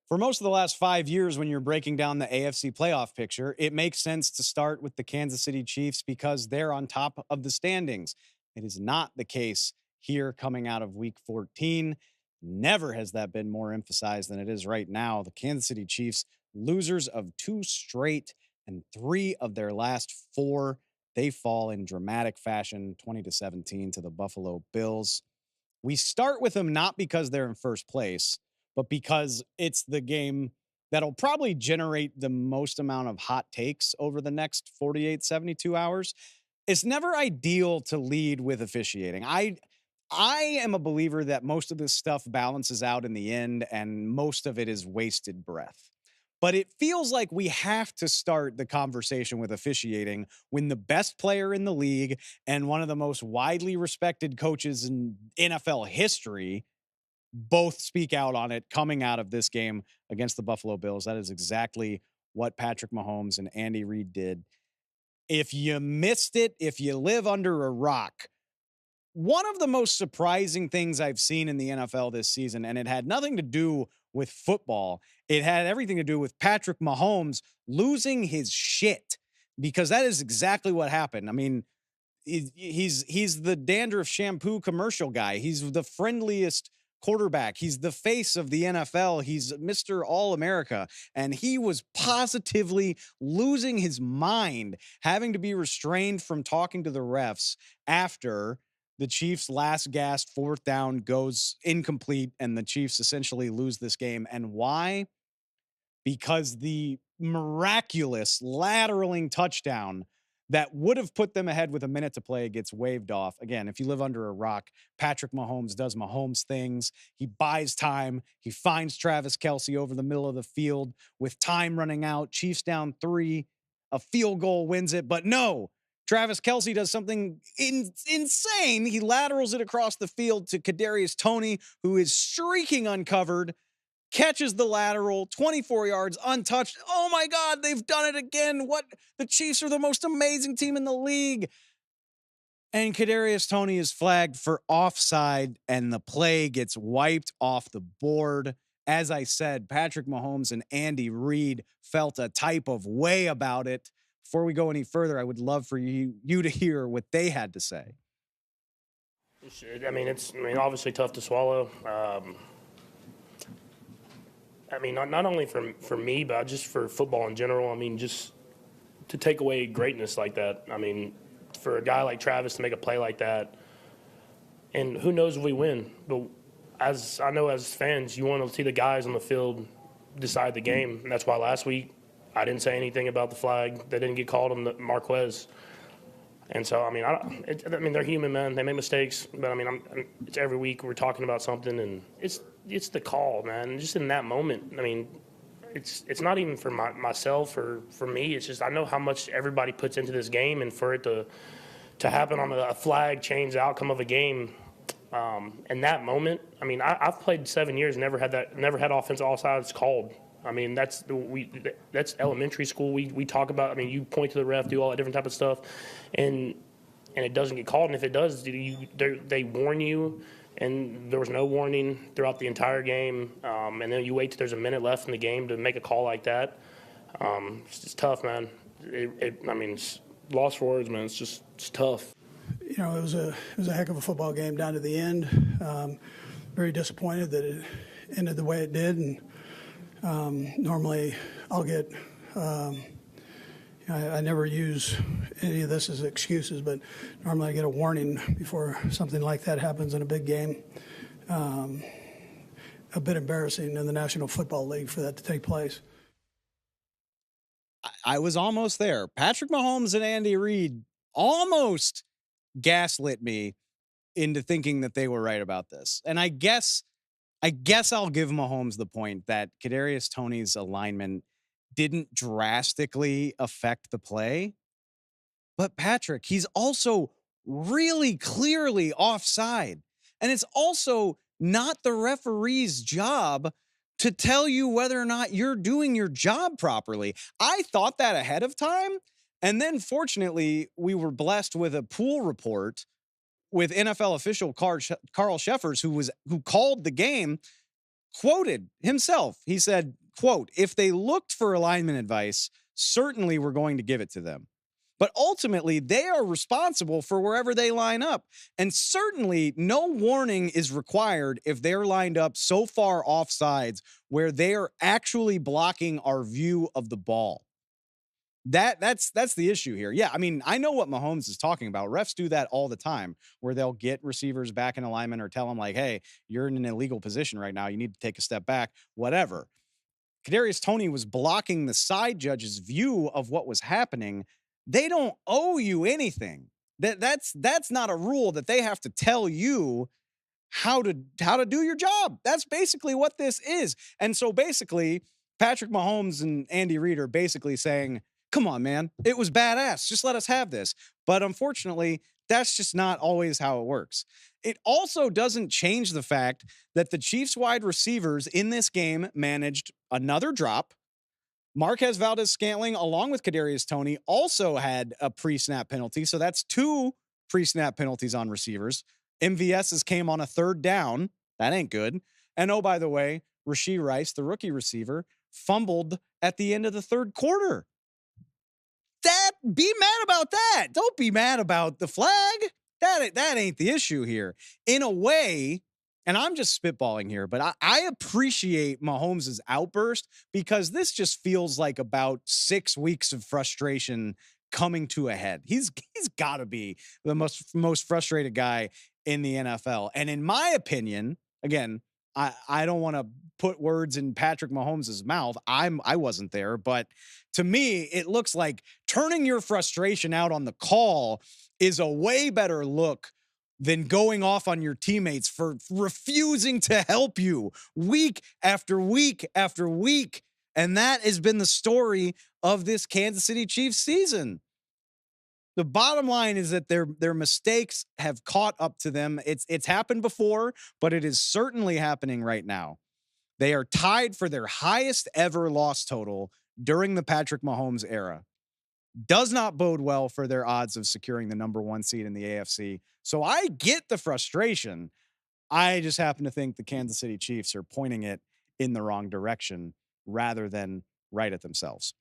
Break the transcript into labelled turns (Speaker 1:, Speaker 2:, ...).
Speaker 1: For most of the last 5 years, when you're breaking down the AFC playoff picture, it makes sense to start with the Kansas City Chiefs because they're on top of the standings. It is not the case here coming out of week 14. Never has that been more emphasized than it is right now. The Kansas City Chiefs, losers of two straight and three of their last four. They fall in dramatic fashion, 20-17 to the Buffalo Bills. We start with them not because they're in first place, but because it's the game that'll probably generate the most amount of hot takes over the next 48, 72 hours. It's never ideal to lead with officiating. I am a believer that most of this stuff balances out in the end, and most of it is wasted breath. But it feels like we have to start the conversation with officiating when the best player in the league and one of the most widely respected coaches in NFL history both speak out on it coming out of this game against the Buffalo Bills. That is exactly what Patrick Mahomes and Andy Reid did. If you missed it, if you live under a rock, one of the most surprising things I've seen in the NFL this season, and it had nothing to do with football, it had everything to do with Patrick Mahomes losing his shit, because that is exactly what happened. I mean, he's the dandruff shampoo commercial guy. He's the friendliest quarterback. He's the face of the NFL. He's Mr. All-America. And he was positively losing his mind, having to be restrained from talking to the refs after the Chiefs' last gassed fourth down goes incomplete and the Chiefs essentially lose this game. And why? Because the miraculous lateraling touchdown that would have put them ahead with a minute to play gets waved off. Again, if you live under a rock, Patrick Mahomes does Mahomes things. He buys time. He finds Travis Kelce over the middle of the field with time running out. Chiefs down 3. A field goal wins it. But no, Travis Kelce does something insane. He laterals it across the field to Kadarius Toney, who is streaking uncovered, catches the lateral, 24 yards, untouched. Oh my God, they've done it again. What? The Chiefs are the most amazing team in the league. And Kadarius Toney is flagged for offside, and the play gets wiped off the board. As I said, Patrick Mahomes and Andy Reid felt a type of way about it. Before we go any further, I would love for you to hear what they had to say.
Speaker 2: I mean, obviously tough to swallow. I mean, not only for me, but just for football in general. I mean, just to take away greatness like that. I mean, for a guy like Travis to make a play like that, and who knows if we win. But as I know, as fans, you want to see the guys on the field decide the game. And that's why last week I didn't say anything about the flag that didn't get called on the Marquez. And so, I mean, they're human, man. They make mistakes. But, I mean, it's every week we're talking about something, and it's the call, man. Just in that moment, I mean, it's not even for myself or for me. It's just I know how much everybody puts into this game, and for it to happen on a flag change the outcome of a game in that moment. I mean, I've played 7 years, never had offense all sides called. I mean, that's elementary school. We talk about. I mean, you point to the ref, do all that different type of stuff, and it doesn't get called. And if it does, they warn you. And there was no warning throughout the entire game. And then you wait till there's a minute left in the game to make a call like that. It's just tough, man. I mean, it's lost for words, man. It's tough.
Speaker 3: You know, it was a heck of a football game down to the end. Very disappointed that it ended the way it did. And normally I'll get I never use any of this as excuses, but normally I get a warning before something like that happens in a big game. A bit embarrassing in the National Football League for that to take place.
Speaker 1: I was almost there. Patrick Mahomes and Andy Reid almost gaslit me into thinking that they were right about this. And I guess I'll give Mahomes the point that Kadarius Toney's alignment didn't drastically affect the play. But Patrick, he's also really clearly offside. And it's also not the referee's job to tell you whether or not you're doing your job properly. I thought that ahead of time. And then fortunately, we were blessed with a pool report with NFL official Carl Sheffers, who called the game, quoted himself. He said, quote, "If they looked for alignment advice, certainly we're going to give it to them. But ultimately, they are responsible for wherever they line up. And certainly no warning is required if they're lined up so far off sides where they are actually blocking our view of the ball." That's the issue here. Yeah, I mean, I know what Mahomes is talking about. Refs do that all the time, where they'll get receivers back in alignment or tell them like, "Hey, you're in an illegal position right now. You need to take a step back." Whatever. Kadarius Toney was blocking the side judge's view of what was happening. They don't owe you anything. That's not a rule that they have to tell you how to do your job. That's basically what this is. And so basically, Patrick Mahomes and Andy Reid are basically saying, "Come on, man. It was badass. Just let us have this." But unfortunately, that's just not always how it works. It also doesn't change the fact that the Chiefs wide receivers in this game managed another drop. Marquez Valdez-Scantling, along with Kadarius Toney, also had a pre-snap penalty. So that's 2 pre-snap penalties on receivers. MVS's came on a 3rd down. That ain't good. And oh, by the way, Rashee Rice, the rookie receiver, fumbled at the end of the 3rd quarter. Be mad about that. Don't be mad about the flag. That ain't the issue here. In a way, and I'm just spitballing here, but I appreciate Mahomes' outburst because this just feels like about 6 weeks of frustration coming to a head. He's got to be the most frustrated guy in the NFL. And in my opinion, again, I don't want to put words in Patrick Mahomes' mouth. I wasn't there, but to me, it looks like turning your frustration out on the call is a way better look than going off on your teammates for refusing to help you week after week after week. And that has been the story of this Kansas City Chiefs season. The bottom line is that their mistakes have caught up to them. It's happened before, but it is certainly happening right now. They are tied for their highest ever loss total during the Patrick Mahomes era. Does not bode well for their odds of securing the number 1 seed in the AFC. So I get the frustration. I just happen to think the Kansas City Chiefs are pointing it in the wrong direction rather than right at themselves.